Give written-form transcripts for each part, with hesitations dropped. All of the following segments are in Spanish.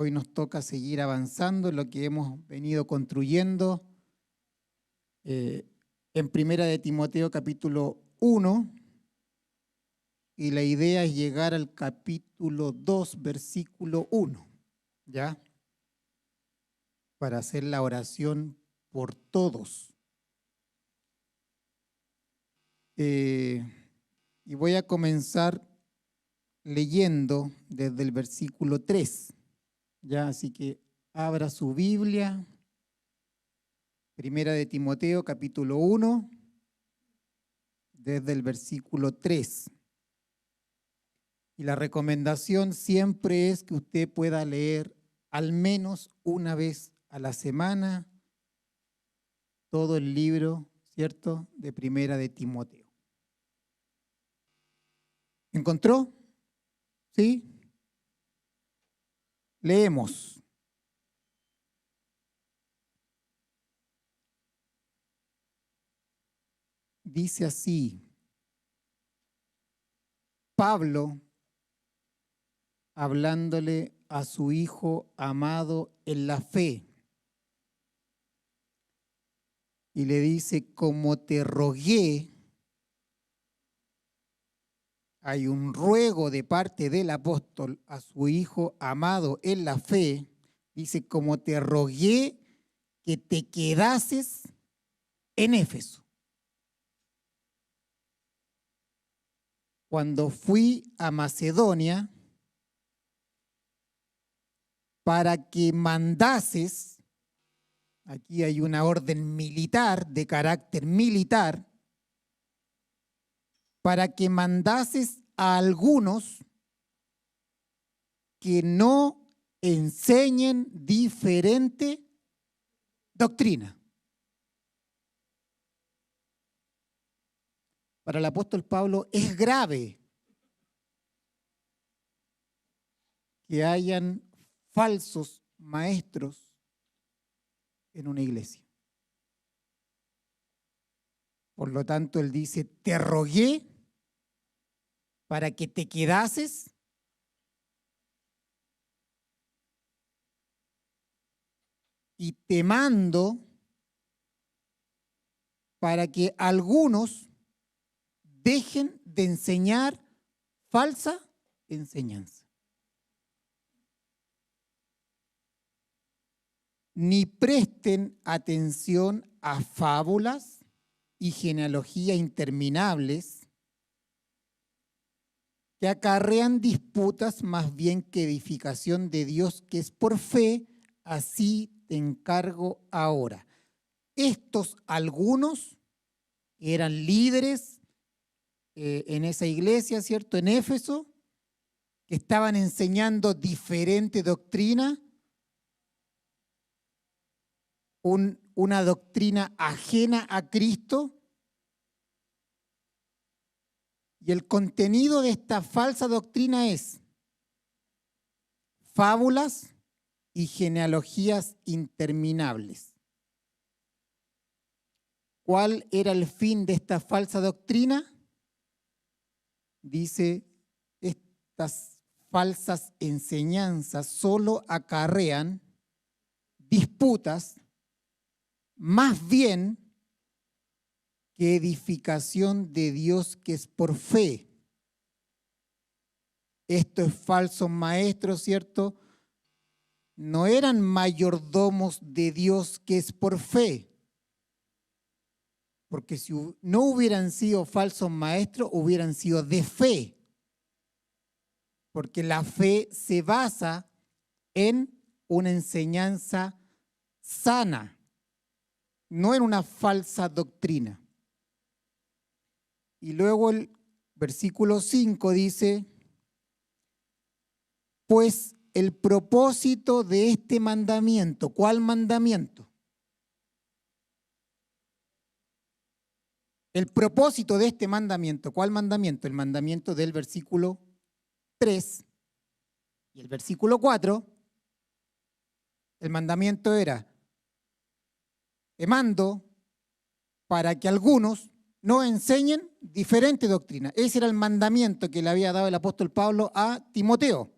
Hoy nos toca seguir avanzando en lo que hemos venido construyendo en Primera de Timoteo capítulo 1, y la idea es llegar al capítulo 2, versículo 1, ¿ya? Para hacer la oración por todos. Y voy a comenzar leyendo desde el versículo 3, ¿ya? Así que abra su Biblia, Primera de Timoteo, capítulo 1, desde el versículo 3. Y la recomendación siempre es que usted pueda leer al menos una vez a la semana todo el libro, ¿cierto?, de Primera de Timoteo. ¿Encontró? ¿Sí? Leemos. Dice así: Pablo, hablándole a su hijo amado en la fe, y le dice: como te rogué. Hay un ruego de parte del apóstol a su hijo amado en la fe. Dice: como te rogué que te quedases en Éfeso, cuando fui a Macedonia, para que mandases, aquí hay una orden militar, de carácter militar, para que mandases a algunos que no enseñen diferente doctrina. Para el apóstol Pablo es grave que hayan falsos maestros en una iglesia. Por lo tanto, él dice: te rogué para que te quedases y te mando para que algunos dejen de enseñar falsa enseñanza. Ni presten atención a fábulas y genealogías interminables que acarrean disputas más bien que edificación de Dios, que es por fe. Así te encargo ahora. Estos algunos eran líderes en esa iglesia, ¿cierto?, en Éfeso, que estaban enseñando diferente doctrina, una doctrina ajena a Cristo. Y el contenido de esta falsa doctrina es fábulas y genealogías interminables. ¿Cuál era el fin de esta falsa doctrina? Dice: estas falsas enseñanzas solo acarrean disputas más bien que edificación de Dios, que es por fe. Estos falsos maestros, ¿cierto?, no eran mayordomos de Dios, que es por fe. Porque si no hubieran sido falsos maestros, hubieran sido de fe. Porque la fe se basa en una enseñanza sana, no en una falsa doctrina. Y luego el versículo 5 dice: pues el propósito de este mandamiento. ¿Cuál mandamiento? El propósito de este mandamiento. ¿Cuál mandamiento? El mandamiento del versículo 3 y el versículo 4. El mandamiento era: te mando para que algunos no enseñen diferente doctrina. Ese era el mandamiento que le había dado el apóstol Pablo a Timoteo.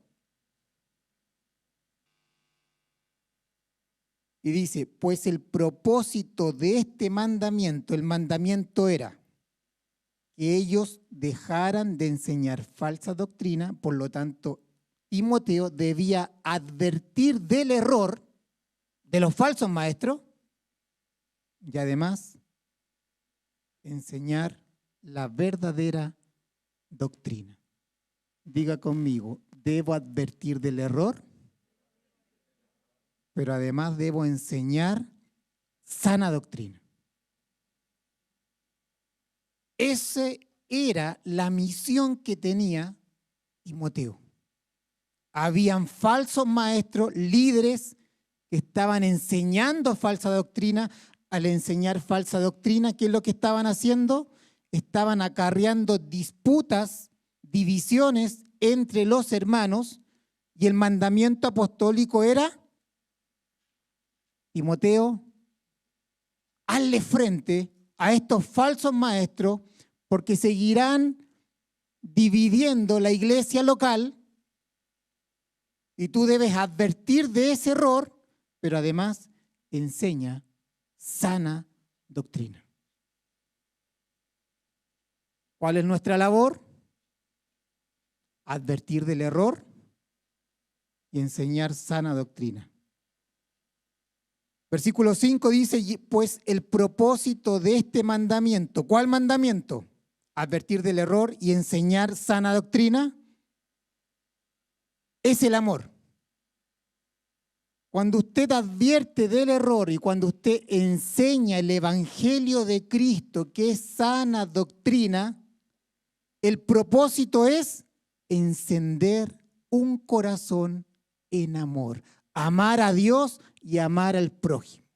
Y dice, pues el propósito de este mandamiento, el mandamiento era que ellos dejaran de enseñar falsa doctrina, por lo tanto, Timoteo debía advertir del error de los falsos maestros y además enseñar la verdadera doctrina. Diga conmigo, debo advertir del error, pero además debo enseñar sana doctrina. Esa era la misión que tenía Timoteo. Habían falsos maestros, líderes que estaban enseñando falsa doctrina. Al enseñar falsa doctrina, ¿qué es lo que estaban haciendo? Estaban acarreando disputas, divisiones entre los hermanos, y el mandamiento apostólico era: Timoteo, hazle frente a estos falsos maestros, porque seguirán dividiendo la iglesia local y tú debes advertir de ese error, pero además enseña sana doctrina. ¿Cuál es nuestra labor? Advertir del error y enseñar sana doctrina. Versículo 5 dice, pues el propósito de este mandamiento, ¿cuál mandamiento? Advertir del error y enseñar sana doctrina, es el amor. Cuando usted advierte del error y cuando usted enseña el evangelio de Cristo, que es sana doctrina, el propósito es encender un corazón en amor, amar a Dios y amar al prójimo.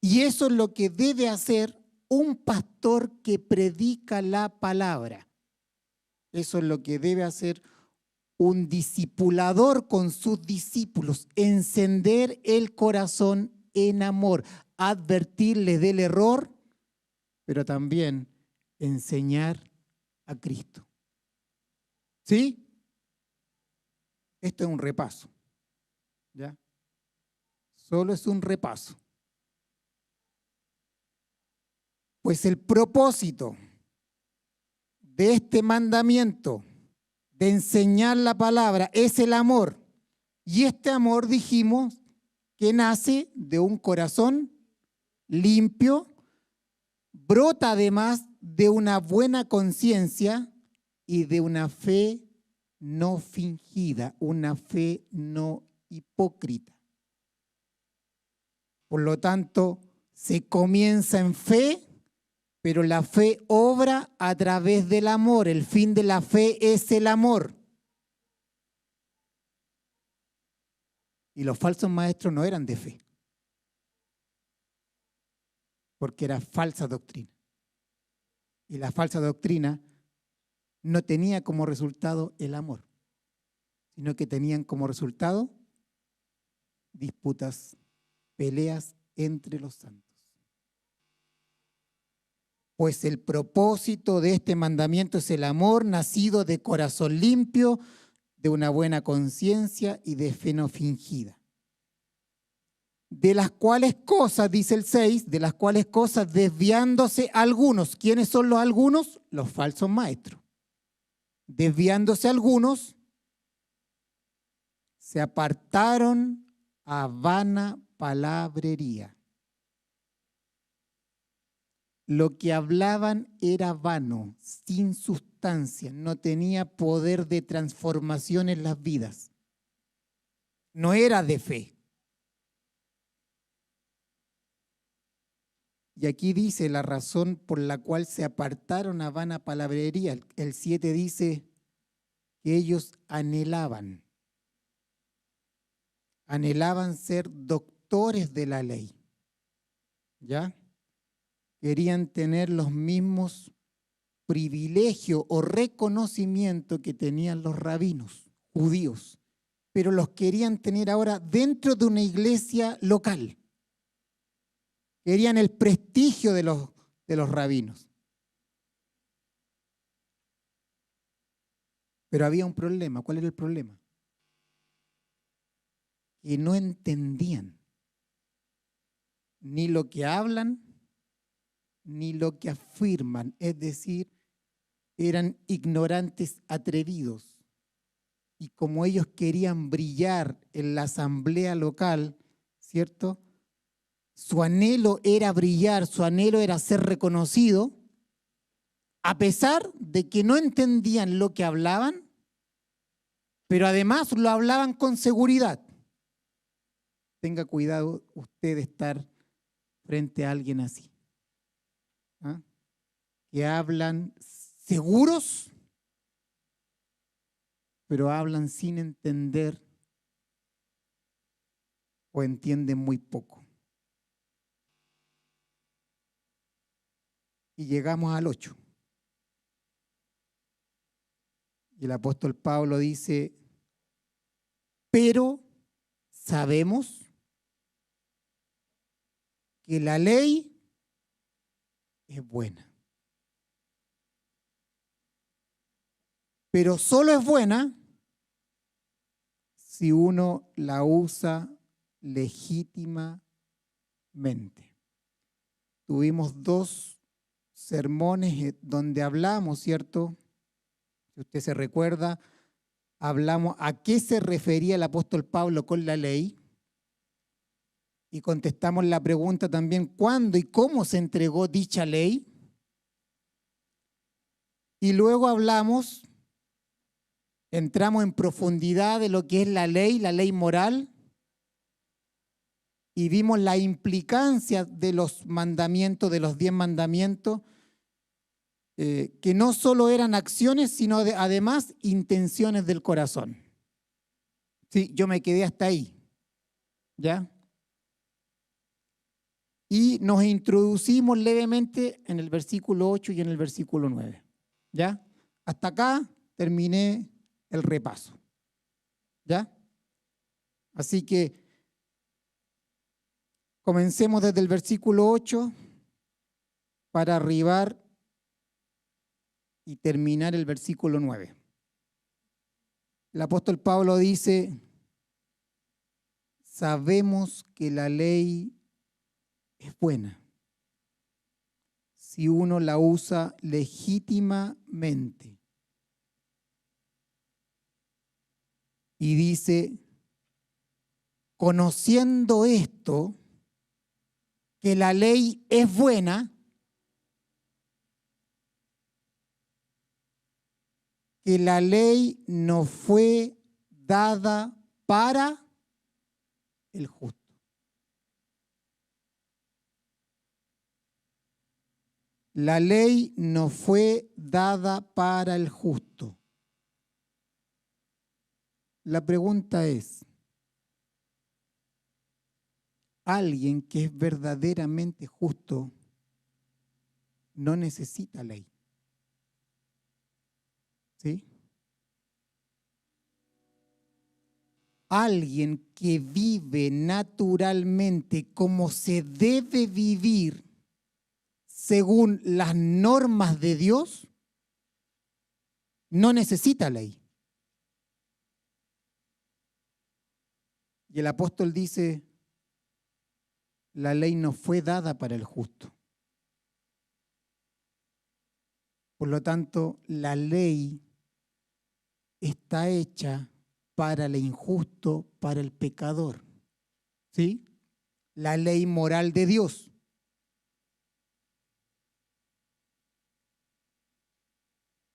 Y eso es lo que debe hacer un pastor que predica la palabra. Eso es lo que debe hacer un discipulador con sus discípulos, encender el corazón en amor, advertirle del error, pero también enseñar a Cristo. ¿Sí? Esto es un repaso, ¿ya? Solo es un repaso. Pues el propósito de este mandamiento de enseñar la palabra es el amor. Y este amor, dijimos, que nace de un corazón limpio, brota además de una buena conciencia y de una fe no fingida, una fe no hipócrita. Por lo tanto, se comienza en fe, pero la fe obra a través del amor. El fin de la fe es el amor. Y los falsos maestros no eran de fe, porque era falsa doctrina. Y la falsa doctrina no tenía como resultado el amor, sino que tenían como resultado disputas, peleas entre los santos. Pues el propósito de este mandamiento es el amor nacido de corazón limpio, de una buena conciencia y de fe no fingida. De las cuales cosas, dice el 6, de las cuales cosas desviándose algunos. ¿Quiénes son los algunos? Los falsos maestros. Desviándose algunos, se apartaron a vana palabrería. Lo que hablaban era vano, sin sustancia, no tenía poder de transformación en las vidas. No era de fe. Y aquí dice la razón por la cual se apartaron a vana palabrería. El 7 dice que ellos anhelaban ser doctores de la ley. ¿Ya? Querían tener los mismos privilegios o reconocimiento que tenían los rabinos judíos, pero los querían tener ahora dentro de una iglesia local. Querían el prestigio de los rabinos. Pero había un problema. ¿Cuál era el problema? que no entendían ni lo que hablan, ni lo que afirman. Es decir, eran ignorantes atrevidos. Y como ellos querían brillar en la asamblea local, ¿cierto? Su anhelo era brillar, su anhelo era ser reconocido, a pesar de que no entendían lo que hablaban, pero además lo hablaban con seguridad. Tenga cuidado usted de estar frente a alguien así, ¿ah? Que hablan seguros, pero hablan sin entender o entienden muy poco. Y llegamos al 8. Y el apóstol Pablo dice, pero sabemos que la ley es buena. Pero solo es buena si uno la usa legítimamente. Tuvimos 2 sermones donde hablamos, ¿cierto? Si usted se recuerda, hablamos a qué se refería el apóstol Pablo con la ley y contestamos la pregunta también, ¿cuándo y cómo se entregó dicha ley? Y luego entramos en profundidad de lo que es la ley moral, y vimos la implicancia de los mandamientos, de los 10 mandamientos, que no solo eran acciones, sino además intenciones del corazón. Sí, yo me quedé hasta ahí, ¿ya? Y nos introducimos levemente en el versículo 8 y en el versículo 9, ¿ya? Hasta acá terminé el repaso, ¿ya? Así que comencemos desde el versículo 8 para arribar y terminar el versículo 9. El apóstol Pablo dice, sabemos que la ley es buena si uno la usa legítimamente. Y dice, conociendo esto, que la ley es buena, que la ley no fue dada para el justo. La ley no fue dada para el justo. La pregunta es, ¿alguien que es verdaderamente justo no necesita ley? ¿Sí? Alguien que vive naturalmente como se debe vivir según las normas de Dios, no necesita ley. Y el apóstol dice, la ley no fue dada para el justo. Por lo tanto, la ley está hecha para el injusto, para el pecador. ¿Sí? La ley moral de Dios.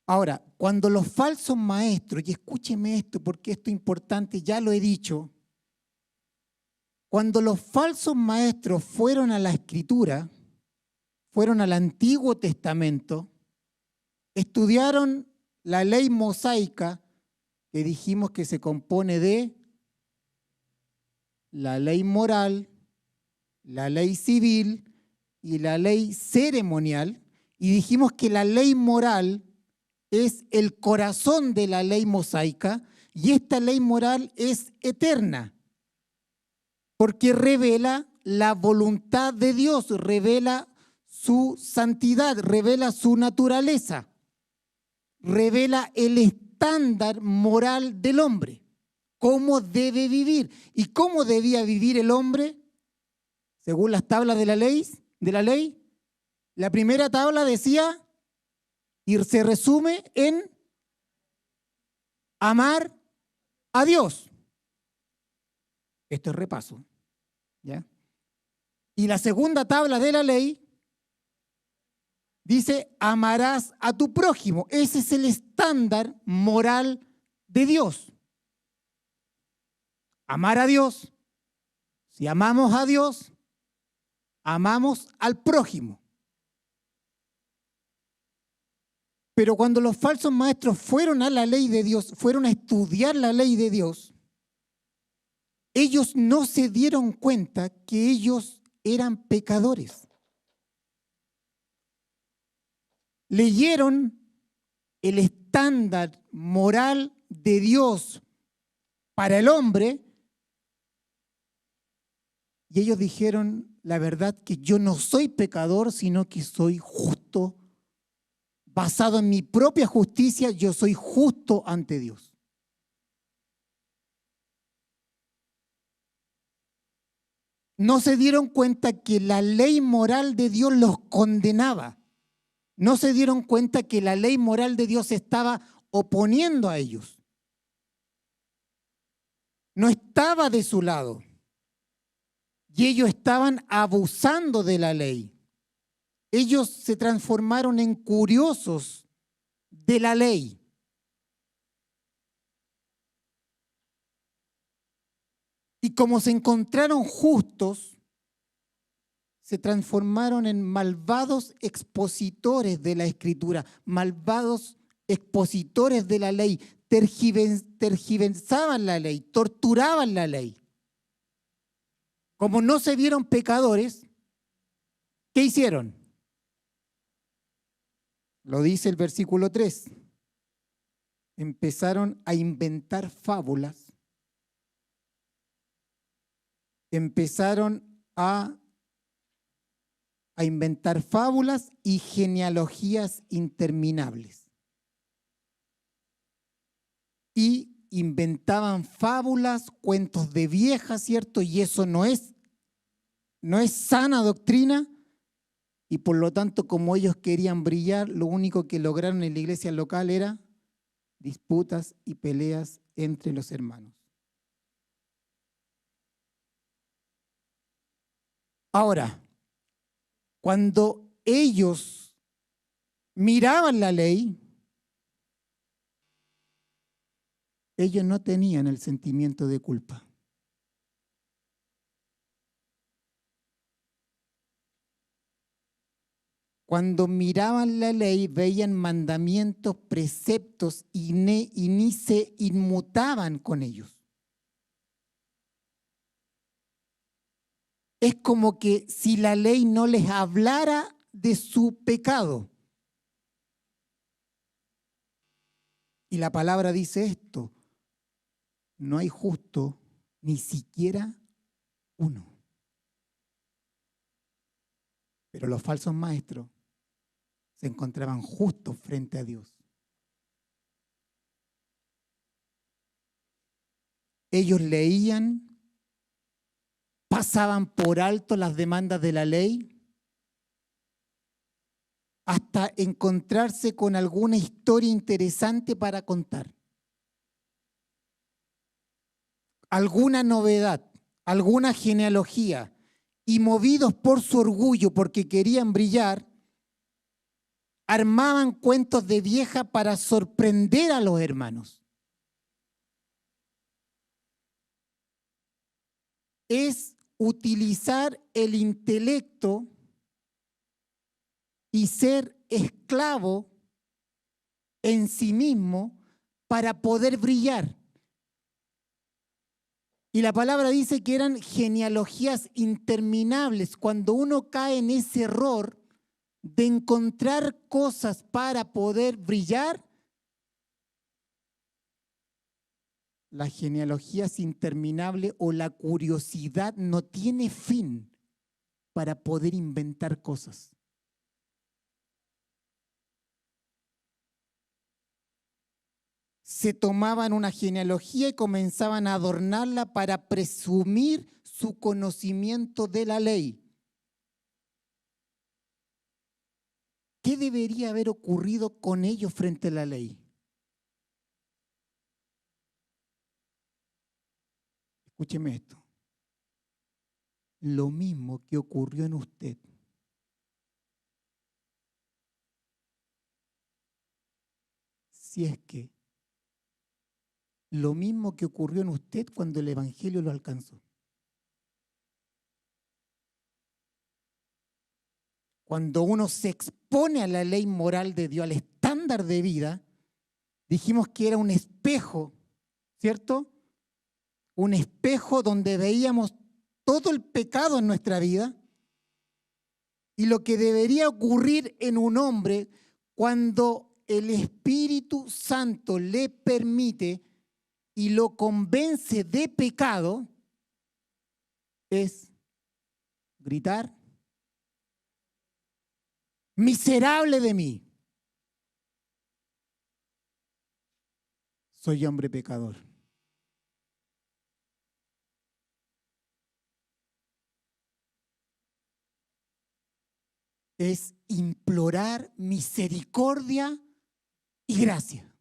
Ahora, cuando los falsos maestros, y escúcheme esto porque esto es importante, ya lo he dicho, cuando los falsos maestros fueron a la Escritura, fueron al Antiguo Testamento, estudiaron la ley mosaica, que dijimos que se compone de la ley moral, la ley civil y la ley ceremonial, y dijimos que la ley moral es el corazón de la ley mosaica, y esta ley moral es eterna, porque revela la voluntad de Dios, revela su santidad, revela su naturaleza, revela el estándar moral del hombre. cómo debe vivir. ¿Y cómo debía vivir el hombre? Según las tablas de la ley, la primera tabla decía, y se resume en amar a Dios. Esto es repaso, ¿ya? Y la segunda tabla de la ley dice, amarás a tu prójimo. Ese es el estándar moral de Dios. Amar a Dios. Si amamos a Dios, amamos al prójimo. Pero cuando los falsos maestros fueron a la ley de Dios, fueron a estudiar la ley de Dios, ellos no se dieron cuenta que ellos eran pecadores. Leyeron el estándar moral de Dios para el hombre y ellos dijeron, la verdad que yo no soy pecador, sino que soy justo. Basado en mi propia justicia, yo soy justo ante Dios. No se dieron cuenta que la ley moral de Dios los condenaba. No se dieron cuenta que la ley moral de Dios se estaba oponiendo a ellos. No estaba de su lado. Y ellos estaban abusando de la ley. Ellos se transformaron en curiosos de la ley. Y como se encontraron justos, se transformaron en malvados expositores de la Escritura, malvados expositores de la ley, tergiversaban la ley, torturaban la ley. Como no se vieron pecadores, ¿qué hicieron? Lo dice el versículo 3. Empezaron a inventar fábulas. Empezaron a inventar fábulas y genealogías interminables. Y inventaban fábulas, cuentos de viejas, ¿cierto? Y eso no es sana doctrina. Y por lo tanto, como ellos querían brillar, lo único que lograron en la iglesia local era disputas y peleas entre los hermanos. Ahora, cuando ellos miraban la ley, ellos no tenían el sentimiento de culpa. Cuando miraban la ley, veían mandamientos, preceptos y ni se inmutaban con ellos. Es como que si la ley no les hablara de su pecado. Y la palabra dice esto, no hay justo ni siquiera uno. Pero los falsos maestros se encontraban justos frente a Dios. Ellos leían, pasaban por alto las demandas de la ley, hasta encontrarse con alguna historia interesante para contar. Alguna novedad, alguna genealogía, y movidos por su orgullo porque querían brillar, armaban cuentos de vieja para sorprender a los hermanos. Es utilizar el intelecto y ser esclavo en sí mismo para poder brillar. Y la palabra dice que eran genealogías interminables. Cuando uno cae en ese error de encontrar cosas para poder brillar, la genealogía es interminable o la curiosidad no tiene fin para poder inventar cosas. se tomaban una genealogía y comenzaban a adornarla para presumir su conocimiento de la ley. ¿Qué debería haber ocurrido con ellos frente a la ley? Escúcheme esto. Lo mismo que ocurrió en usted. Si es que lo mismo que ocurrió en usted cuando el Evangelio lo alcanzó. Cuando uno se expone a la ley moral de Dios, al estándar de vida, dijimos que era un espejo, ¿cierto? Un espejo donde veíamos todo el pecado en nuestra vida y lo que debería ocurrir en un hombre cuando el Espíritu Santo le permite y lo convence de pecado es gritar: miserable de mí, soy hombre pecador. Es implorar misericordia y gracia.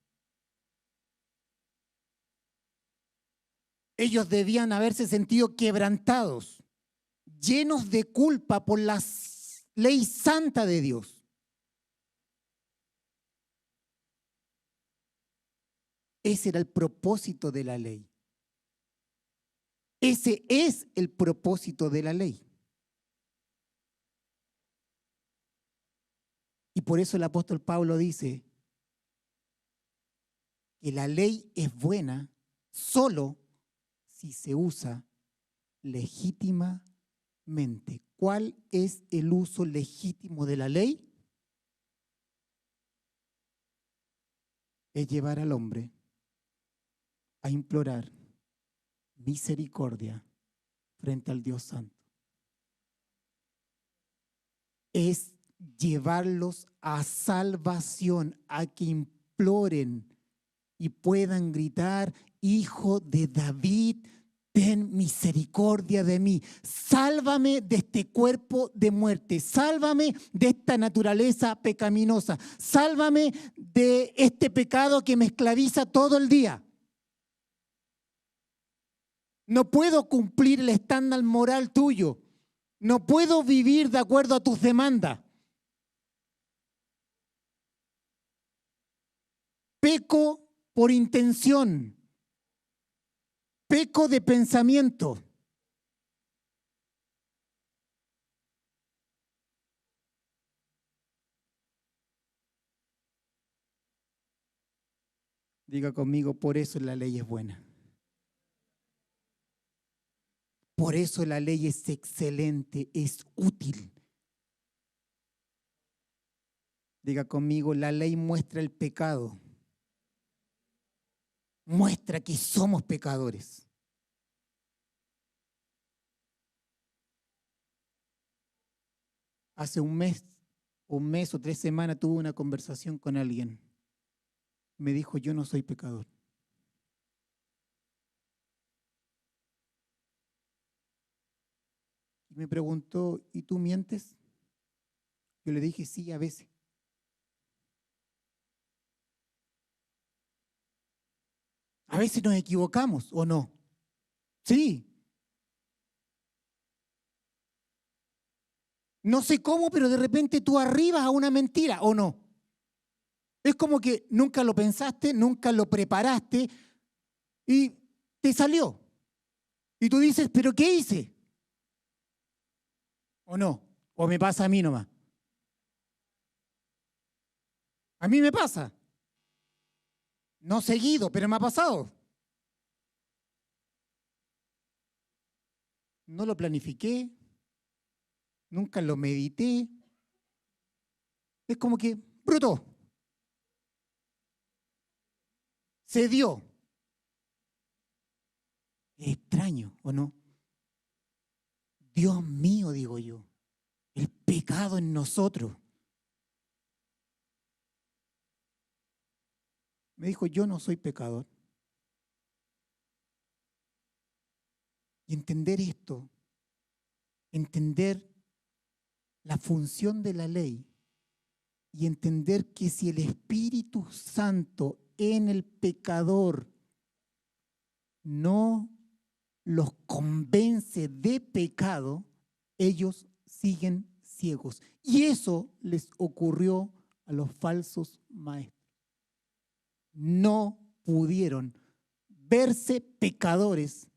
Ellos debían haberse sentido quebrantados, llenos de culpa por la ley santa de Dios. Ese era el propósito de la ley. Ese es el propósito de la ley. Y por eso el apóstol Pablo dice que la ley es buena solo si se usa legítimamente. ¿Cuál es el uso legítimo de la ley? Es llevar al hombre a implorar misericordia frente al Dios Santo. Es llevarlos a salvación, a que imploren y puedan gritar: Hijo de David, ten misericordia de mí. Sálvame de este cuerpo de muerte. Sálvame de esta naturaleza pecaminosa. Sálvame de este pecado que me esclaviza todo el día. No puedo cumplir el estándar moral tuyo. No puedo vivir de acuerdo a tus demandas. Peco por intención. Peco de pensamiento. Diga conmigo: por eso la ley es buena. Por eso la ley es excelente, es útil. Diga conmigo: la ley muestra el pecado. Muestra que somos pecadores. Hace un mes o 3 semanas tuve una conversación con alguien. Me dijo: yo no soy pecador. Y me preguntó: ¿y tú mientes? Yo le dije: sí, a veces. A veces nos equivocamos, ¿o no? Sí. No sé cómo, pero de repente tú arribas a una mentira, ¿o no? Es como que nunca lo pensaste, nunca lo preparaste y te salió. Y tú dices: ¿pero qué hice? ¿O no? ¿O me pasa a mí nomás? A mí me pasa. No seguido, pero me ha pasado. No lo planifiqué, nunca lo medité. Es como que brotó. Se dio. Es extraño, ¿o no? Dios mío, digo yo, el pecado en nosotros. Me dijo, yo no soy pecador. Y entender esto, entender la función de la ley y entender que si el Espíritu Santo en el pecador no los convence de pecado, ellos siguen ciegos. Y eso les ocurrió a los falsos maestros. No pudieron verse pecadores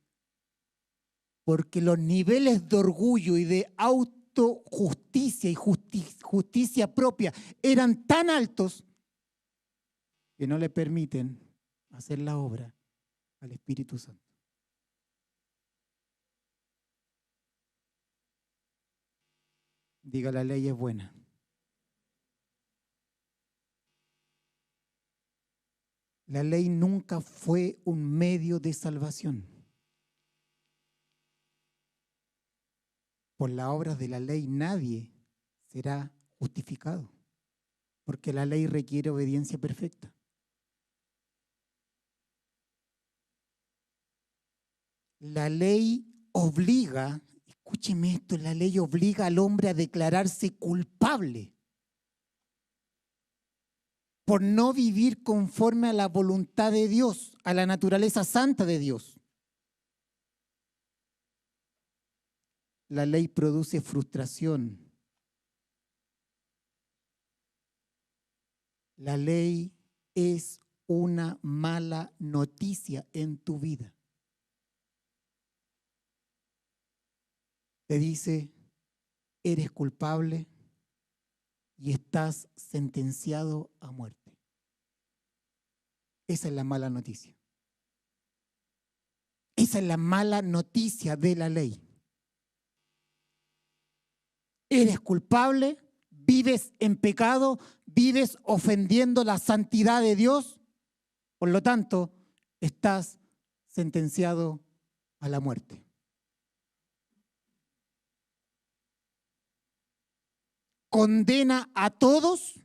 porque los niveles de orgullo y de autojusticia y justicia propia eran tan altos que no le permiten hacer la obra al Espíritu Santo. Diga, la ley es buena. La ley nunca fue un medio de salvación. Por las obras de la ley nadie será justificado, porque la ley requiere obediencia perfecta. La ley obliga, escúcheme esto, la ley obliga al hombre a declararse culpable por no vivir conforme a la voluntad de Dios, a la naturaleza santa de Dios. La ley produce frustración. La ley es una mala noticia en tu vida. Te dice, eres culpable y estás sentenciado a muerte. Esa es la mala noticia. Esa es la mala noticia de la ley. Eres culpable, vives en pecado, vives ofendiendo la santidad de Dios, por lo tanto, estás sentenciado a la muerte. Condena a todos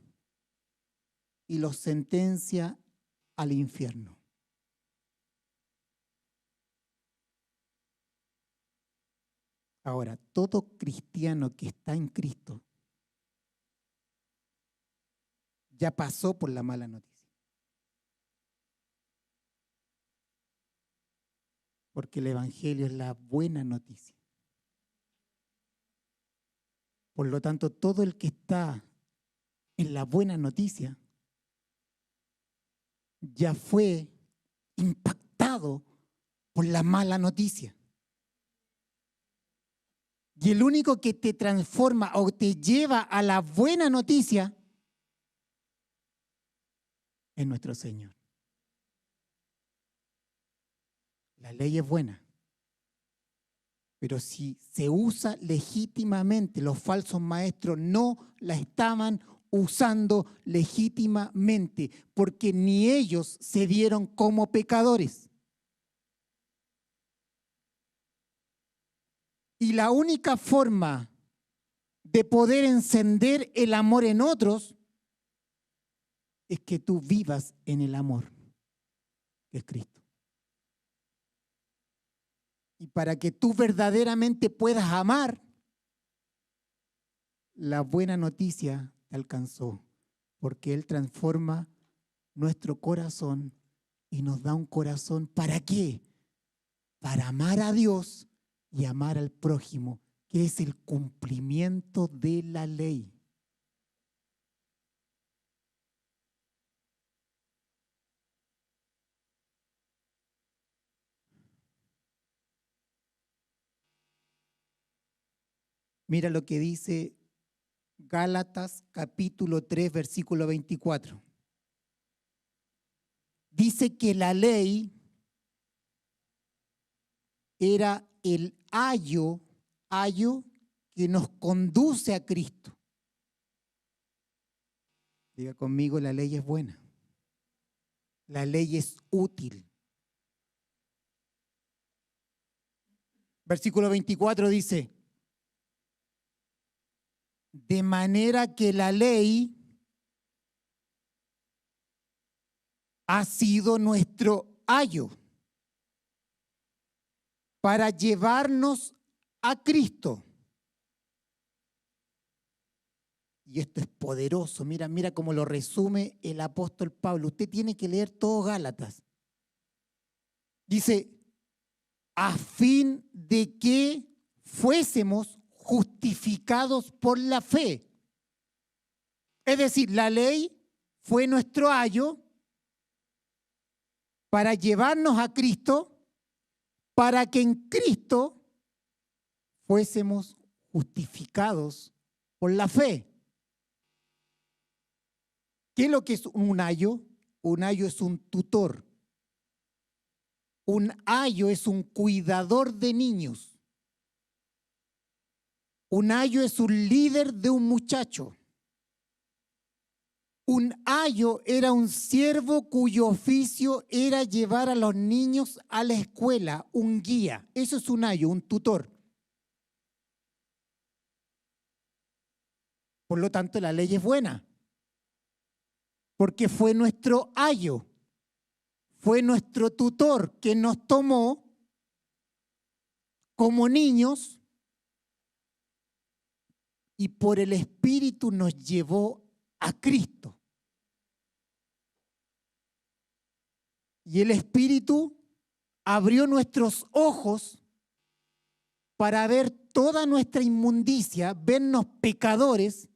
y los sentencia al infierno. Ahora, todo cristiano que está en Cristo ya pasó por la mala noticia. Porque el Evangelio es la buena noticia. Por lo tanto, todo el que está en la buena noticia ya fue impactado por la mala noticia. Y el único que te transforma o te lleva a la buena noticia es nuestro Señor. La ley es buena, pero si se usa legítimamente, los falsos maestros no la estaban usando legítimamente, porque ni ellos se vieron como pecadores. Y la única forma de poder encender el amor en otros es que tú vivas en el amor, que es Cristo. Y para que tú verdaderamente puedas amar, la buena noticia te alcanzó, porque Él transforma nuestro corazón y nos da un corazón, ¿para qué? Para amar a Dios y amar al prójimo, que es el cumplimiento de la ley. Mira lo que dice Gálatas capítulo 3, versículo 24. Dice que la ley era el ayo que nos conduce a Cristo. Diga conmigo, la ley es buena. La ley es útil. Versículo 24 dice, de manera que la ley ha sido nuestro ayo para llevarnos a Cristo. Y esto es poderoso. Mira, mira cómo lo resume el apóstol Pablo. Usted tiene que leer todo Gálatas. Dice, a fin de que fuésemos justificados por la fe. Es decir, la ley fue nuestro ayo para llevarnos a Cristo, para que en Cristo fuésemos justificados por la fe. ¿Qué es lo que es un ayo? Un ayo es un tutor. Un ayo es un cuidador de niños. Un ayo es un líder de un muchacho. Un ayo era un siervo cuyo oficio era llevar a los niños a la escuela, un guía. Eso es un ayo, un tutor. Por lo tanto, la ley es buena, porque fue nuestro ayo, fue nuestro tutor que nos tomó como niños y por el Espíritu nos llevó a Cristo. Y el Espíritu abrió nuestros ojos para ver toda nuestra inmundicia, vernos pecadores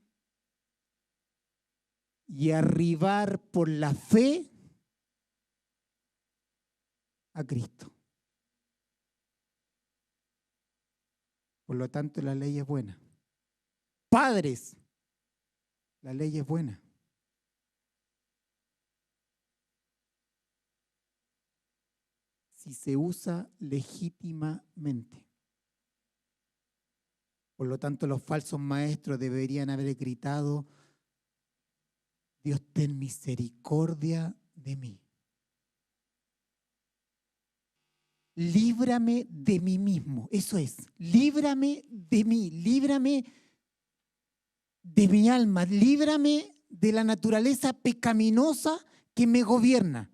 y arribar por la fe a Cristo. Por lo tanto, la ley es buena. Padres, la ley es buena. Si se usa legítimamente. Por lo tanto, los falsos maestros deberían haber gritado, Dios, ten misericordia de mí. Líbrame de mí mismo. Eso es, líbrame de mí, líbrame de mi alma, líbrame de la naturaleza pecaminosa que me gobierna.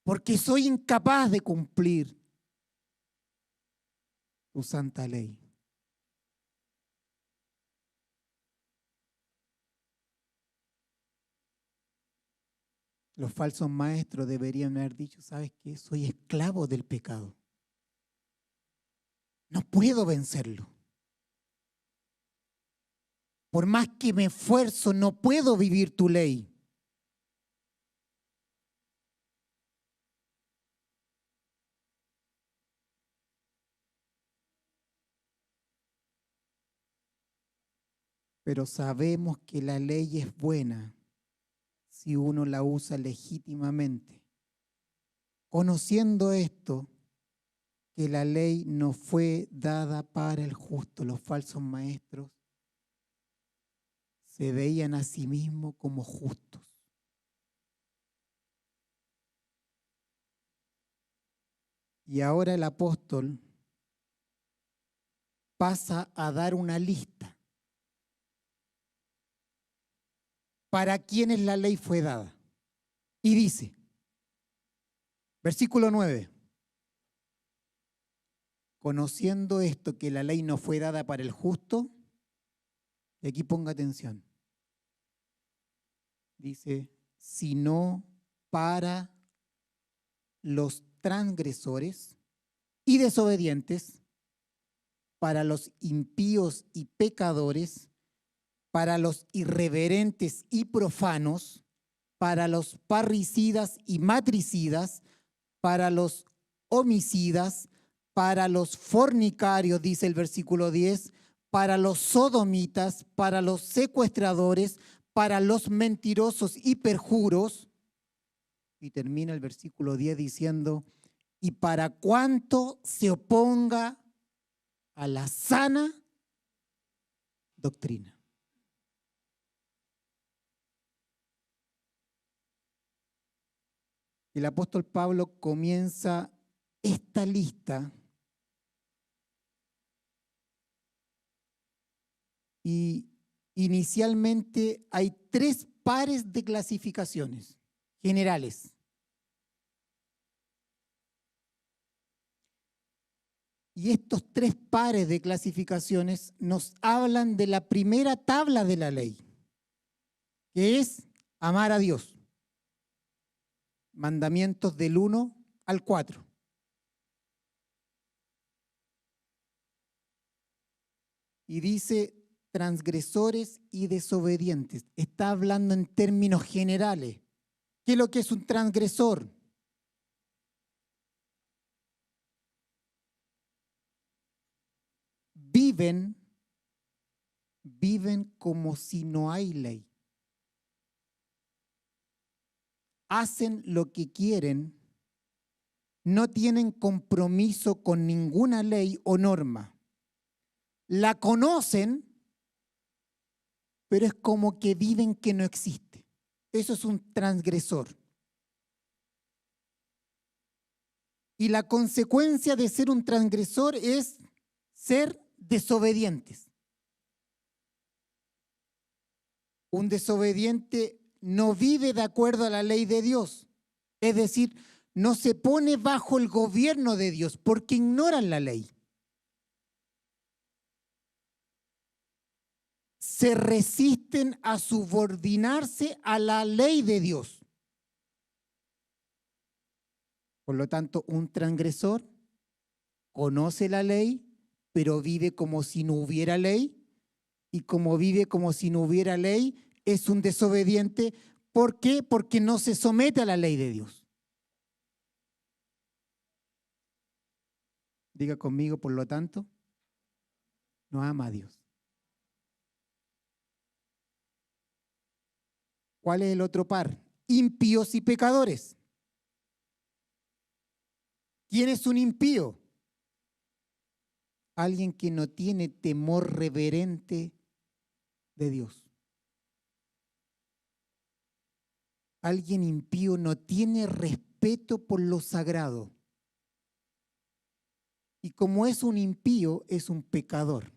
Porque soy incapaz de cumplir tu santa ley. Los falsos maestros deberían haber dicho, ¿sabes qué? Soy esclavo del pecado. No puedo vencerlo. Por más que me esfuerzo, no puedo vivir tu ley. Pero sabemos que la ley es buena si uno la usa legítimamente. Conociendo esto, que la ley no fue dada para el justo, los falsos maestros se veían a sí mismos como justos. Y ahora el apóstol pasa a dar una lista para quienes la ley fue dada. Y dice, versículo 9, conociendo esto que la ley no fue dada para el justo, y aquí ponga atención, dice, sino para los transgresores y desobedientes, para los impíos y pecadores, para los irreverentes y profanos, para los parricidas y matricidas, para los homicidas, para los fornicarios, dice el versículo 10, para los sodomitas, para los secuestradores, para los mentirosos y perjuros. Y termina el versículo 10 diciendo, y para cuanto se oponga a la sana doctrina. El apóstol Pablo comienza esta lista y inicialmente hay 3 pares de clasificaciones. generales. Y estos 3 pares de clasificaciones nos hablan de la primera tabla de la ley, que es amar a Dios. Mandamientos del 1 al 4. Y dice transgresores y desobedientes. Está hablando en términos generales. ¿Qué es lo que es un transgresor? Viven como si no hay ley. Hacen lo que quieren, no tienen compromiso con ninguna ley o norma. La conocen, pero es como que viven que no existe. Eso es un transgresor. Y la consecuencia de ser un transgresor es ser desobedientes. Un desobediente no vive de acuerdo a la ley de Dios. Es decir, no se pone bajo el gobierno de Dios porque ignoran la ley. Se resisten a subordinarse a la ley de Dios. Por lo tanto, un transgresor conoce la ley, pero vive como si no hubiera ley. Y como vive como si no hubiera ley, es un desobediente. ¿Por qué? Porque no se somete a la ley de Dios. Diga conmigo, por lo tanto, no ama a Dios. ¿Cuál es el otro par? Impíos y pecadores. ¿Quién es un impío? Alguien que no tiene temor reverente de Dios. Alguien impío no tiene respeto por lo sagrado. Y como es un impío, es un pecador.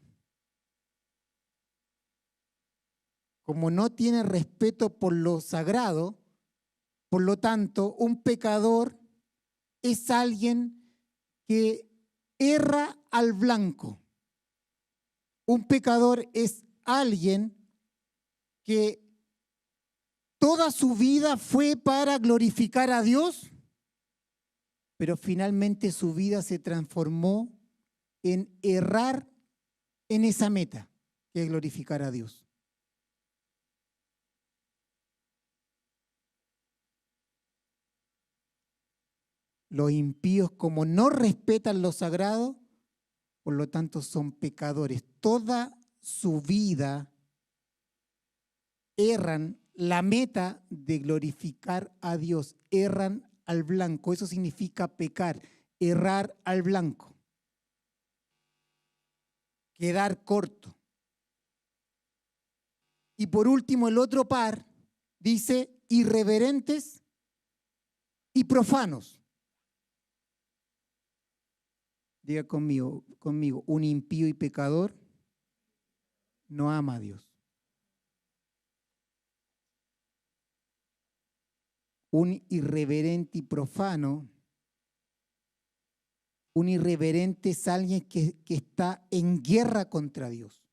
Como no tiene respeto por lo sagrado, por lo tanto, un pecador es alguien que erra al blanco. Un pecador es alguien que toda su vida fue para glorificar a Dios, pero finalmente su vida se transformó en errar en esa meta, que es glorificar a Dios. Los impíos, como no respetan lo sagrado, por lo tanto son pecadores. Toda su vida erran la meta de glorificar a Dios, erran al blanco. Eso significa pecar, errar al blanco, quedar corto. Y por último, el otro par dice irreverentes y profanos. Diga conmigo, un impío y pecador no ama a Dios. Un irreverente y profano, un irreverente es alguien que está en guerra contra Dios.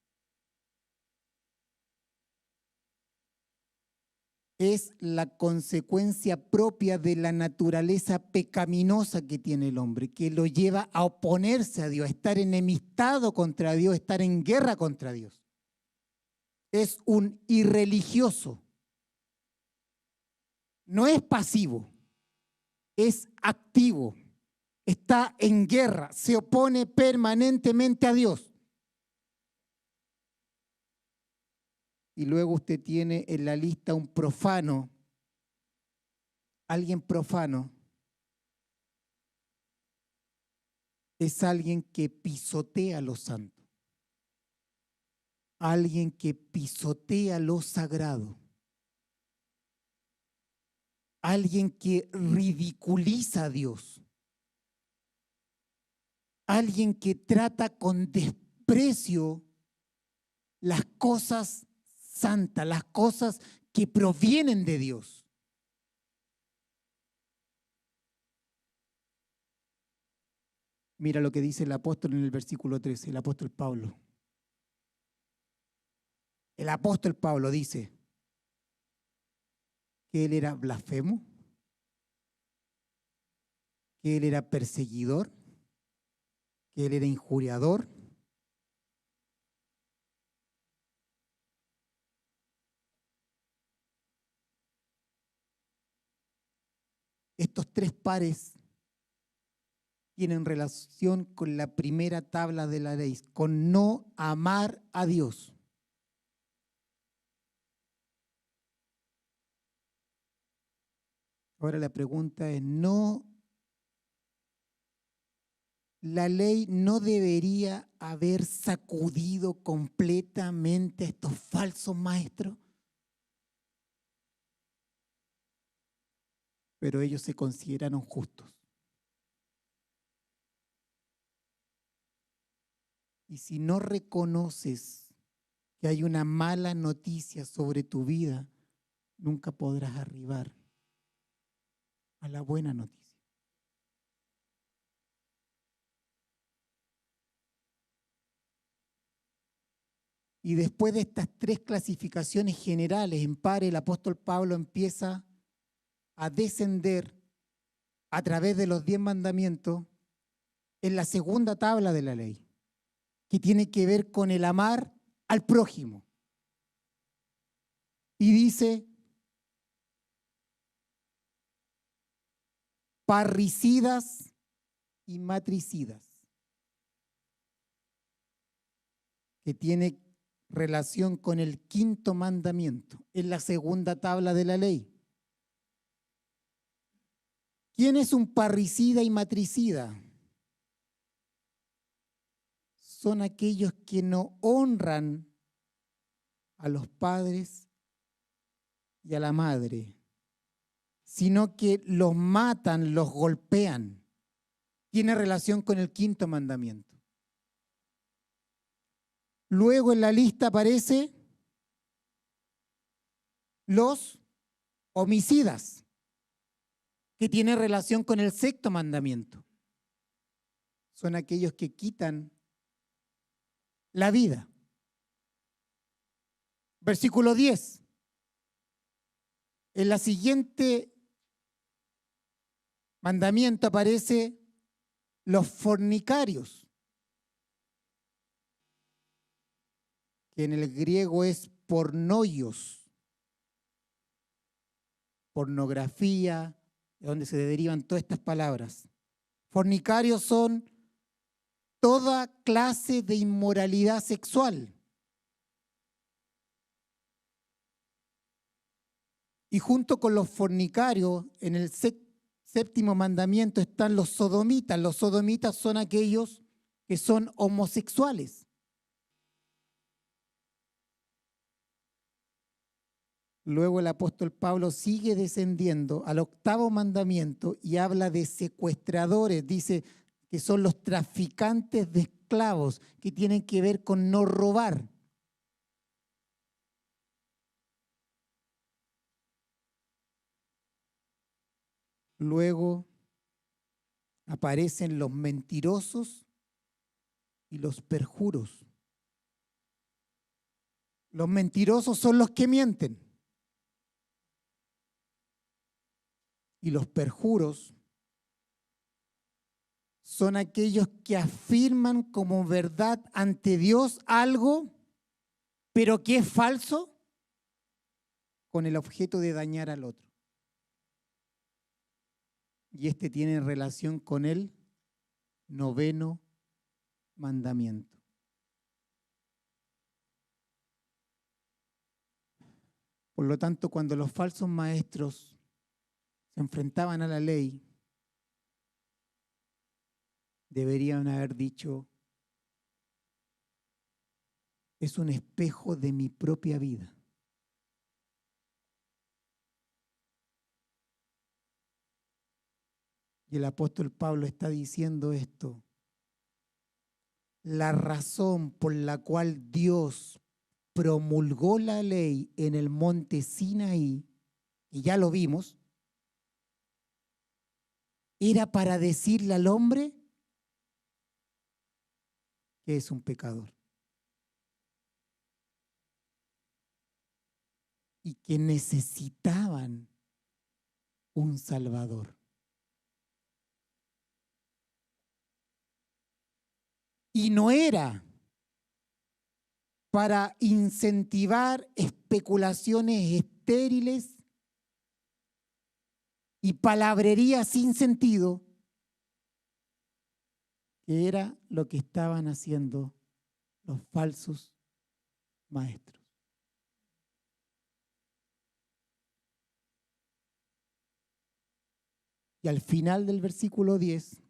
Es la consecuencia propia de la naturaleza pecaminosa que tiene el hombre, que lo lleva a oponerse a Dios, a estar enemistado contra Dios, a estar en guerra contra Dios. Es un irreligioso. No es pasivo, es activo. Está en guerra, se opone permanentemente a Dios. Y luego usted tiene en la lista un profano, alguien profano. Es alguien que pisotea lo santo, alguien que pisotea lo sagrado, alguien que ridiculiza a Dios, alguien que trata con desprecio las cosas santas, las cosas que provienen de Dios. Mira lo que dice el apóstol en el versículo 13, el apóstol Pablo. El apóstol Pablo dice que él era blasfemo, que él era perseguidor, que él era injuriador. Estos tres pares tienen relación con la primera tabla de la ley, con no amar a Dios. Ahora la pregunta es, ¿la ley no debería haber sacudido completamente a estos falsos maestros? Pero ellos se consideraron justos. Y si no reconoces que hay una mala noticia sobre tu vida, nunca podrás arribar a la buena noticia. Y después de estas tres clasificaciones generales en pares, el apóstol Pablo empieza a descender a través de los 10 mandamientos en la segunda tabla de la ley, que tiene que ver con el amar al prójimo. Y dice, parricidas y matricidas, que tiene relación con el quinto mandamiento, en la segunda tabla de la ley. ¿Quién es un parricida y matricida? Son aquellos que no honran a los padres y a la madre, sino que los matan, los golpean. Tiene relación con el quinto mandamiento. Luego en la lista aparece los homicidas, que tiene relación con el sexto mandamiento. Son aquellos que quitan la vida. Versículo 10. En la siguiente mandamiento aparece los fornicarios, que en el griego es pornoios, pornografía, de donde se derivan todas estas palabras. Fornicarios son toda clase de inmoralidad sexual. Y junto con los fornicarios, en el séptimo mandamiento están los sodomitas. Los sodomitas son aquellos que son homosexuales. Luego el apóstol Pablo sigue descendiendo al octavo mandamiento y habla de secuestradores. Dice que son los traficantes de esclavos, que tienen que ver con no robar. Luego aparecen los mentirosos y los perjuros. Los mentirosos son los que mienten. Y los perjuros son aquellos que afirman como verdad ante Dios algo, pero que es falso, con el objeto de dañar al otro. Y este tiene relación con el noveno mandamiento. Por lo tanto, cuando los falsos maestros se enfrentaban a la ley, deberían haber dicho, es un espejo de mi propia vida. Y el apóstol Pablo está diciendo esto. La razón por la cual Dios promulgó la ley en el monte Sinaí, y ya lo vimos, era para decirle al hombre que es un pecador y que necesitaban un Salvador. Y no era para incentivar especulaciones estériles y palabrería sin sentido, que era lo que estaban haciendo los falsos maestros. Y al final del versículo 10,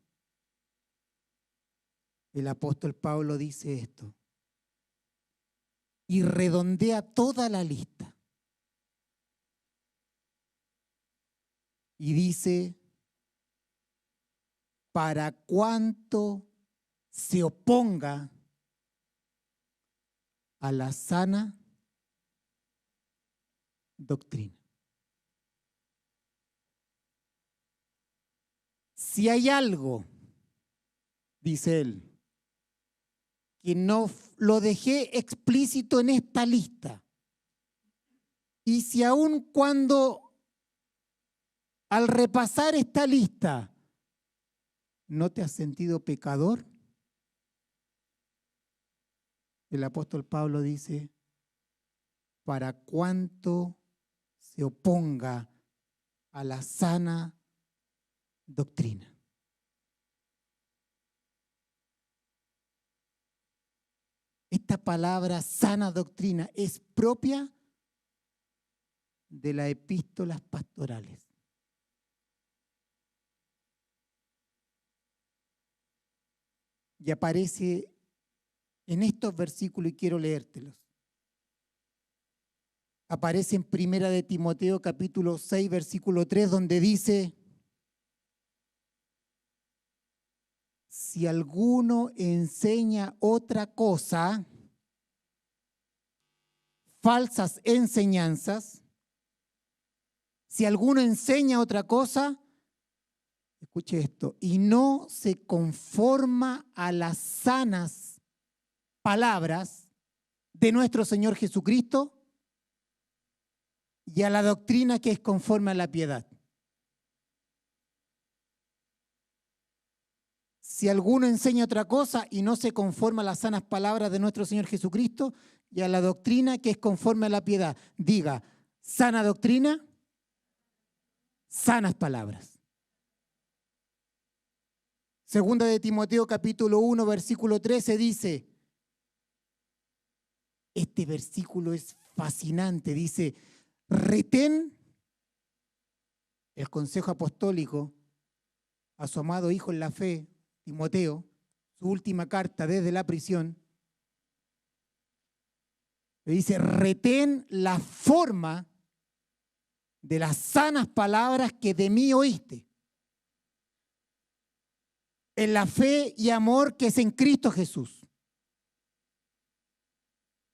el apóstol Pablo dice esto, y redondea toda la lista. Y dice, para cuanto se oponga a la sana doctrina. Si hay algo, dice él, que no lo dejé explícito en esta lista, y si aun cuando al repasar esta lista no te has sentido pecador, el apóstol Pablo dice, para cuanto se oponga a la sana doctrina. Esta palabra sana doctrina es propia de las epístolas pastorales. Y aparece en estos versículos y quiero leértelos. Aparece en Primera de Timoteo capítulo 6 versículo 3 donde dice, si alguno enseña otra cosa, falsas enseñanzas, si alguno enseña otra cosa, escuche esto, y no se conforma a las sanas palabras de nuestro Señor Jesucristo y a la doctrina que es conforme a la piedad. Si alguno enseña otra cosa y no se conforma a las sanas palabras de nuestro Señor Jesucristo y a la doctrina que es conforme a la piedad, diga, sana doctrina, sanas palabras. Segunda de Timoteo capítulo 1 versículo 13 dice, este versículo es fascinante, dice, retén el consejo apostólico a su amado hijo en la fe, Timoteo, su última carta desde la prisión, le dice, retén la forma de las sanas palabras que de mí oíste, en la fe y amor que es en Cristo Jesús.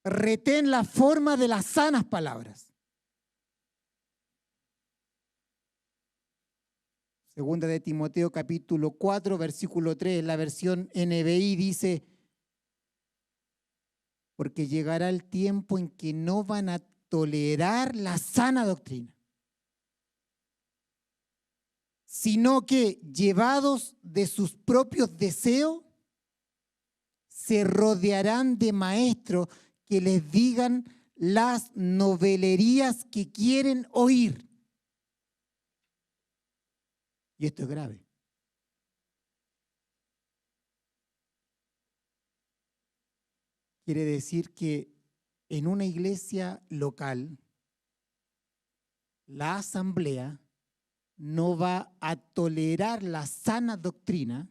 Retén la forma de las sanas palabras. Segunda de Timoteo capítulo 4 versículo 3, la versión NBI dice, porque llegará el tiempo en que no van a tolerar la sana doctrina, sino que llevados de sus propios deseos, se rodearán de maestros que les digan las novelerías que quieren oír. Y esto es grave. Quiere decir que en una iglesia local, la asamblea no va a tolerar la sana doctrina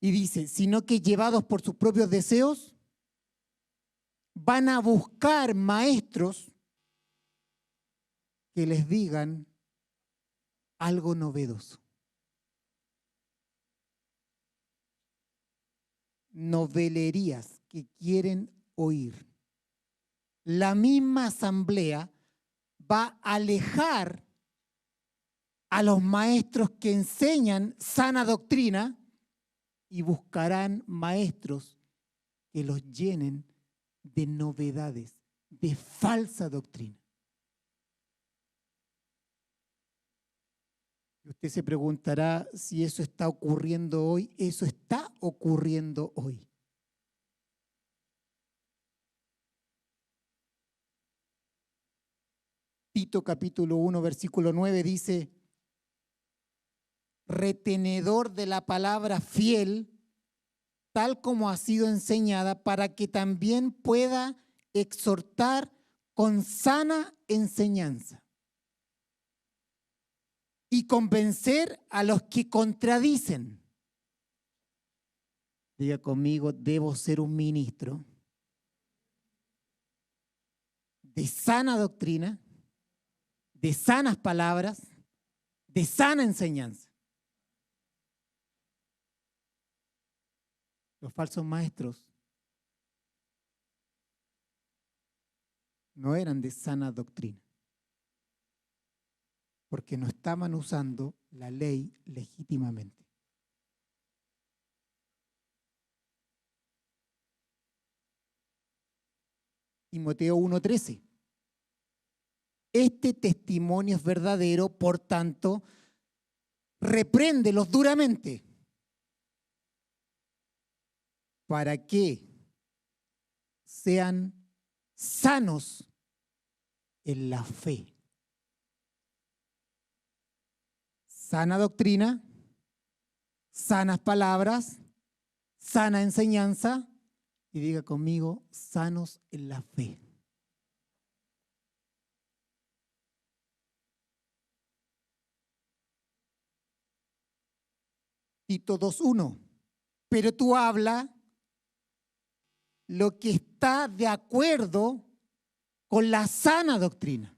y dice, sino que llevados por sus propios deseos, van a buscar maestros que les digan algo novedoso. Novelerías que quieren oír. La misma asamblea va a alejar a los maestros que enseñan sana doctrina y buscarán maestros que los llenen de novedades, de falsa doctrina. Usted se preguntará si eso está ocurriendo hoy. Eso está ocurriendo hoy. Tito capítulo 1, versículo 9 dice: retenedor de la palabra fiel, tal como ha sido enseñada, para que también pueda exhortar con sana enseñanza y convencer a los que contradicen. Diga conmigo, debo ser un ministro de sana doctrina, de sanas palabras, de sana enseñanza. Los falsos maestros no eran de sana doctrina, porque no estaban usando la ley legítimamente. Timoteo 1:13. Este testimonio es verdadero, por tanto, repréndelos duramente, para que sean sanos en la fe. Sana doctrina, sanas palabras, sana enseñanza, y diga conmigo, sanos en la fe. Tito 2:1. Pero tú habla lo que está de acuerdo con la sana doctrina.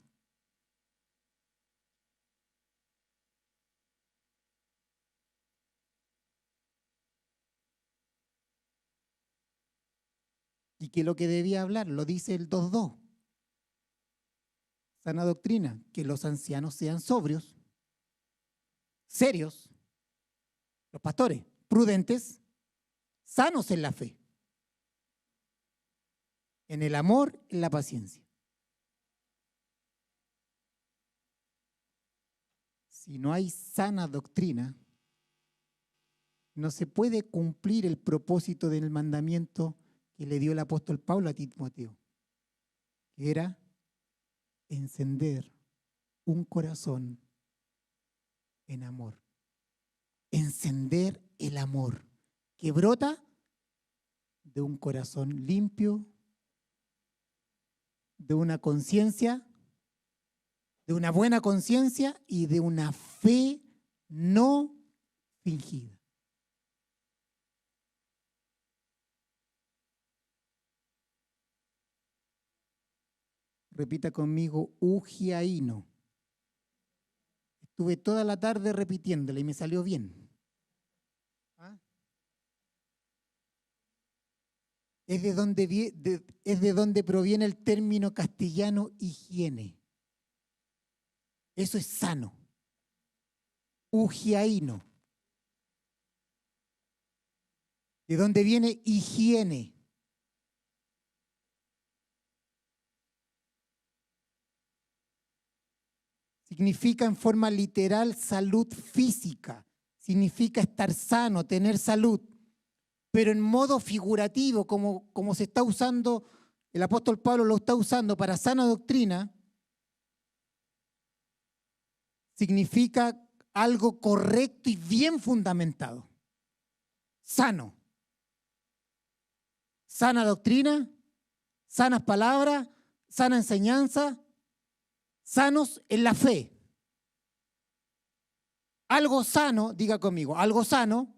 ¿Y qué es lo que debía hablar? Lo dice el 2:2. Sana doctrina, que los ancianos sean sobrios, serios, los pastores, prudentes, sanos en la fe, en el amor, en la paciencia. Si no hay sana doctrina, no se puede cumplir el propósito del mandamiento que le dio el apóstol Pablo a Timoteo, que era encender un corazón en amor. Encender el amor que brota de un corazón limpio, de una conciencia, de una buena conciencia y de una fe no fingida. Repita conmigo, ugiaíno. Estuve toda la tarde repitiéndola y me salió bien. ¿Ah? Es de donde proviene el término castellano higiene. Eso es sano. Ugiaíno. ¿De dónde viene higiene? Significa en forma literal salud física. Significa estar sano, tener salud. Pero en modo figurativo, como se está usando, el apóstol Pablo lo está usando para sana doctrina, significa algo correcto y bien fundamentado. Sano. Sana doctrina, sanas palabras, sana enseñanza, sanos en la fe. Algo sano, diga conmigo, algo sano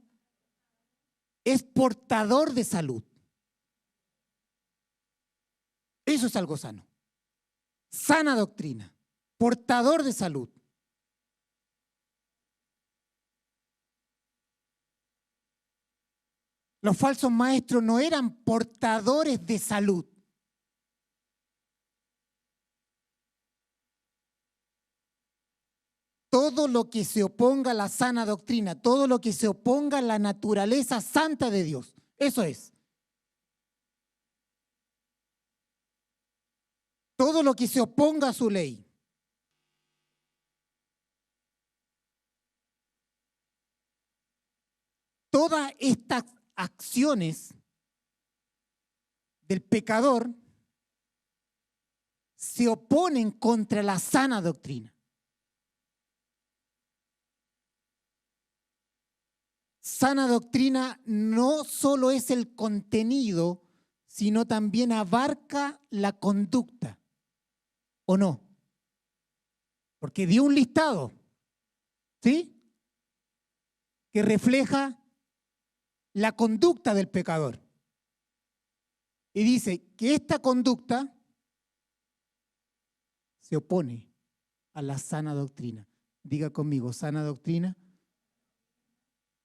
es portador de salud. Eso es algo sano. Sana doctrina, portador de salud. Los falsos maestros no eran portadores de salud. todo lo que se oponga a la sana doctrina, todo lo que se oponga a la naturaleza santa de Dios. Eso es. Todo lo que se oponga a su ley. Todas estas acciones del pecador se oponen contra la sana doctrina. Sana doctrina no solo es el contenido, sino también abarca la conducta, ¿o no? Porque dio un listado, ¿sí? Que refleja la conducta del pecador. Y dice que esta conducta se opone a la sana doctrina. Diga conmigo, sana doctrina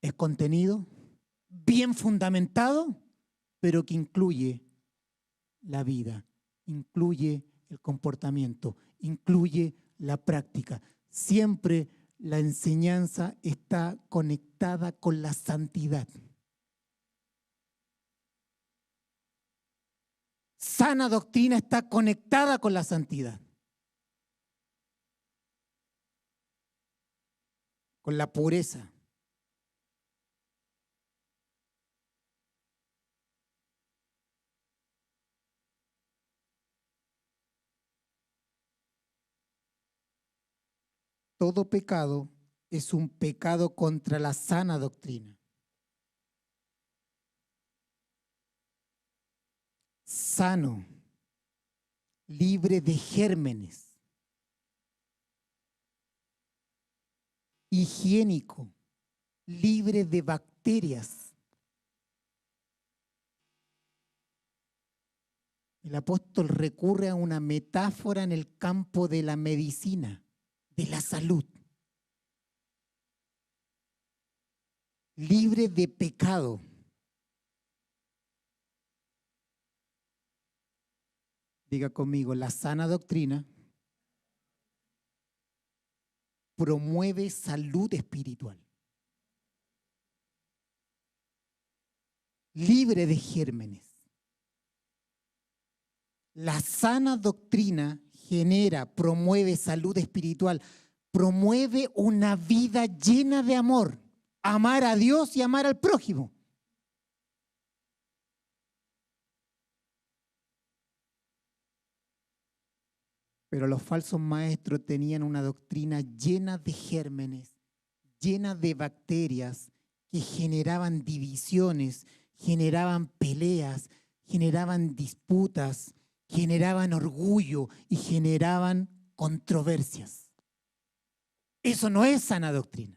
es contenido bien fundamentado, pero que incluye la vida, incluye el comportamiento, incluye la práctica. Siempre la enseñanza está conectada con la santidad. Sana doctrina está conectada con la santidad, con la pureza. Todo pecado es un pecado contra la sana doctrina. Sano, libre de gérmenes, higiénico, libre de bacterias. El apóstol recurre a una metáfora en el campo de la medicina, de la salud. Libre de pecado. Diga conmigo, la sana doctrina promueve salud espiritual. Libre de gérmenes. La sana doctrina genera, promueve salud espiritual, promueve una vida llena de amor, amar a Dios y amar al prójimo. Pero los falsos maestros tenían una doctrina llena de gérmenes, llena de bacterias que generaban divisiones, generaban peleas, generaban disputas, generaban orgullo y generaban controversias. Eso no es sana doctrina.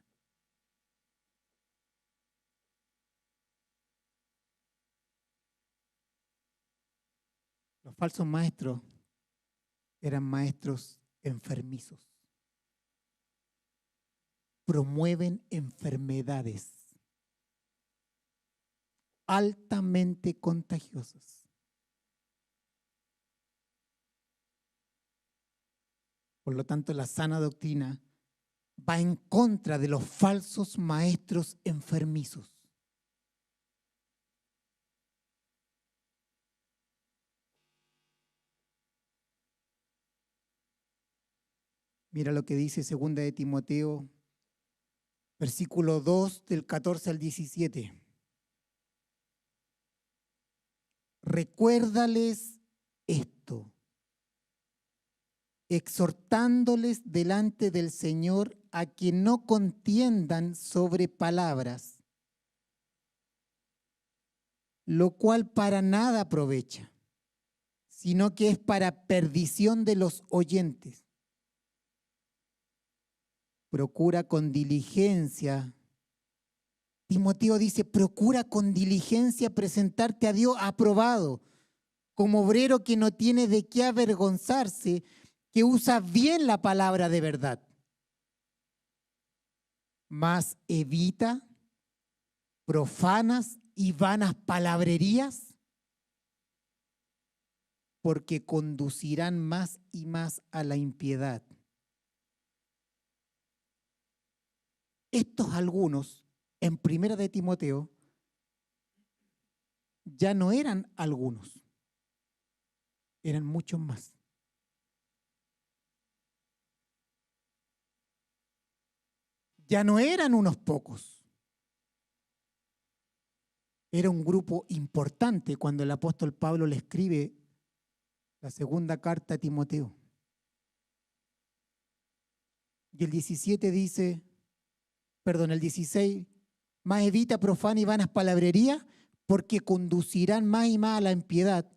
Los falsos maestros eran maestros enfermizos. Promueven enfermedades altamente contagiosas. Por lo tanto, la sana doctrina va en contra de los falsos maestros enfermizos. Mira lo que dice 2 de Timoteo, versículo 2, del 14 al 17. Recuérdales esto, exhortándoles delante del Señor a que no contiendan sobre palabras, lo cual para nada aprovecha, sino que es para perdición de los oyentes. Procura con diligencia. Timoteo dice, procura con diligencia presentarte a Dios aprobado, como obrero que no tiene de qué avergonzarse, que usa bien la palabra de verdad. Mas evita profanas y vanas palabrerías, porque conducirán más y más a la impiedad. estos algunos, en Primera de Timoteo, ya no eran algunos, eran muchos más. Ya no eran unos pocos. Era un grupo importante cuando el apóstol Pablo le escribe la segunda carta a Timoteo. Y el 17 dice, el 16, más evita profana y vanas palabrerías, porque conducirán más y más a la impiedad.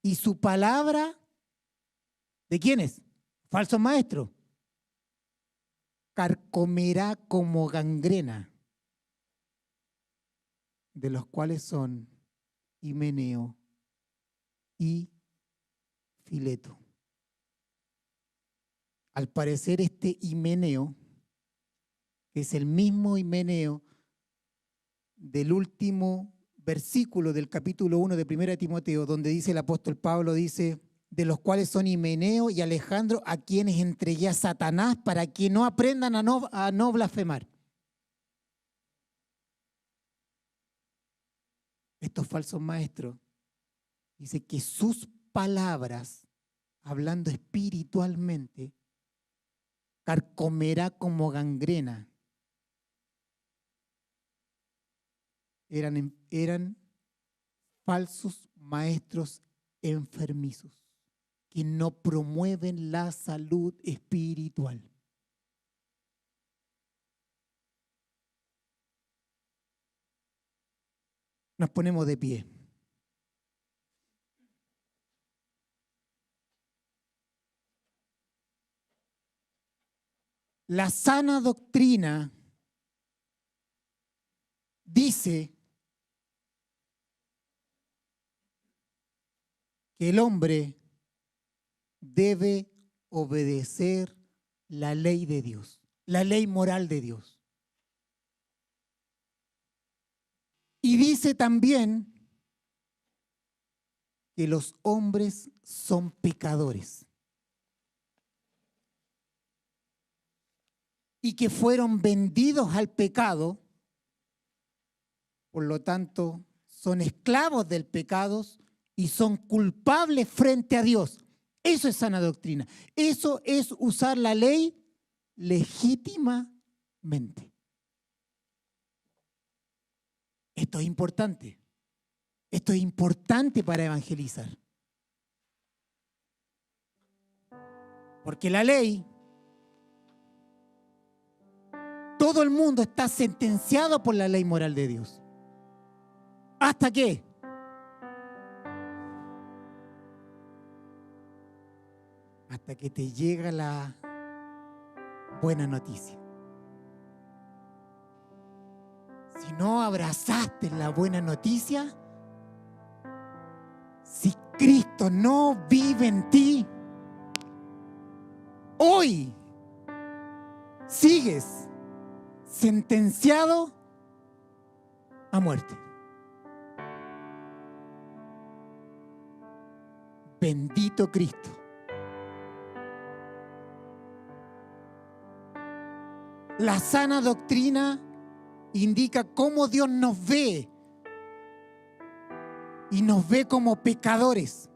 Y su palabra, ¿de quién es? Falso maestro. Carcomerá como gangrena, de los cuales son Himeneo y Fileto. Al parecer este Himeneo, que es el mismo Himeneo del último versículo del capítulo 1 de 1 Timoteo, donde dice el apóstol Pablo, dice, de los cuales son Himeneo y Alejandro, a quienes entregué a Satanás para que no aprendan a no blasfemar. Estos falsos maestros, dice que sus palabras, hablando espiritualmente, carcomerá como gangrena. Eran falsos maestros enfermizos que no promueven la salud espiritual. Nos ponemos de pie. La sana doctrina dice que el hombre debe obedecer la ley de Dios, la ley moral de Dios. Y dice también que los hombres son pecadores y que fueron vendidos al pecado, por lo tanto son esclavos del pecado y son culpables frente a Dios. Eso es sana doctrina. Eso es usar la ley legítimamente. Esto es importante. Esto es importante para evangelizar. Porque la ley, todo el mundo está sentenciado por la ley moral de Dios. ¿Hasta qué? Hasta que te llega la buena noticia. Si no abrazaste la buena noticia, si Cristo no vive en ti, hoy sigues sentenciado a muerte. Bendito Cristo. La sana doctrina indica cómo Dios nos ve y nos ve como pecadores.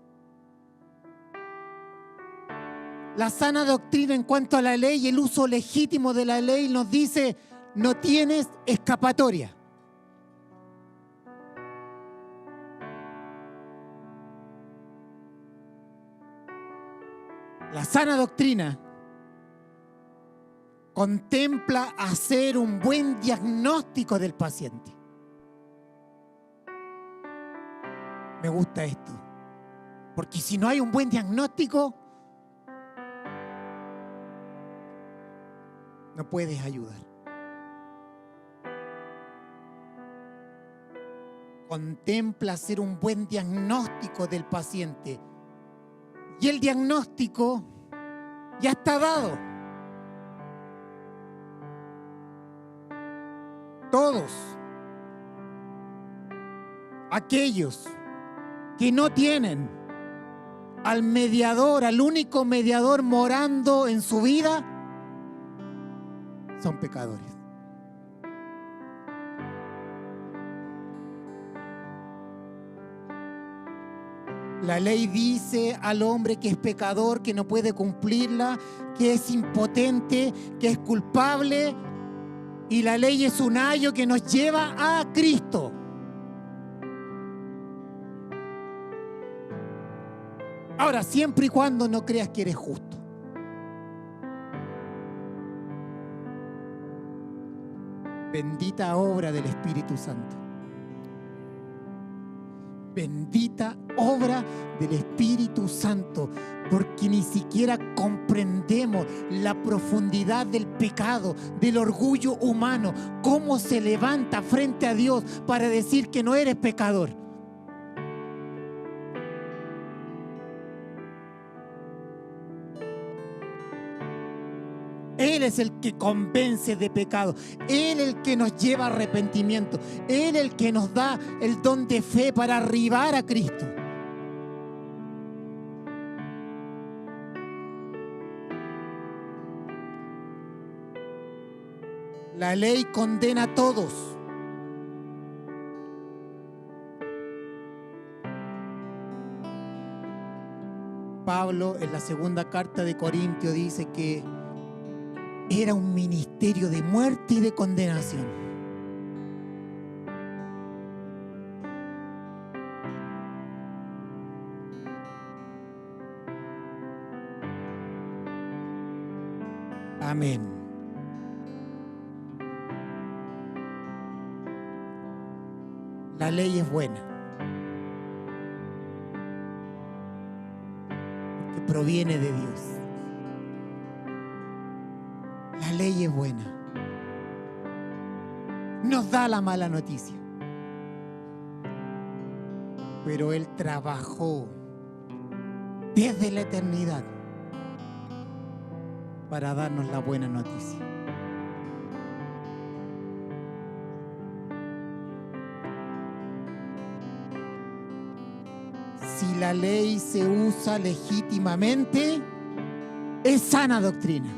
La sana doctrina en cuanto a la ley y el uso legítimo de la ley nos dice, no tienes escapatoria. La sana doctrina contempla hacer un buen diagnóstico del paciente. Me gusta esto, porque si no hay un buen diagnóstico, no puedes ayudar. Contempla hacer un buen diagnóstico del paciente. Y el diagnóstico ya está dado. Todos aquellos que no tienen al mediador, al único mediador morando en su vida, son pecadores. La ley dice al hombre que es pecador, que no puede cumplirla, que es impotente, que es culpable. Y la ley es un ayo que nos lleva a Cristo. Ahora, siempre y cuando no creas que eres justo. Bendita obra del Espíritu Santo. Bendita obra del Espíritu Santo, porque ni siquiera comprendemos la profundidad del pecado, del orgullo humano, cómo se levanta frente a Dios para decir que no eres pecador. Él es el que convence de pecado. Él es el que nos lleva a arrepentimiento. Él es el que nos da el don de fe para arribar a Cristo. La ley condena a todos. Pablo en la segunda carta de Corintios dice que era un ministerio de muerte y de condenación. Amén. La ley es buena, porque proviene de Dios. La ley es buena. Nos da la mala noticia. Pero Él trabajó desde la eternidad para darnos la buena noticia. Si la ley se usa legítimamente, es sana doctrina.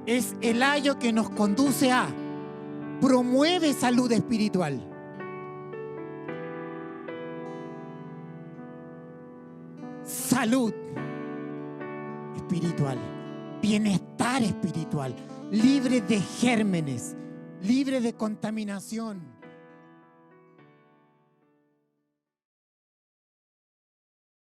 Es el ayo que nos conduce a, promueve salud espiritual. Salud espiritual, bienestar espiritual, libre de gérmenes, libre de contaminación.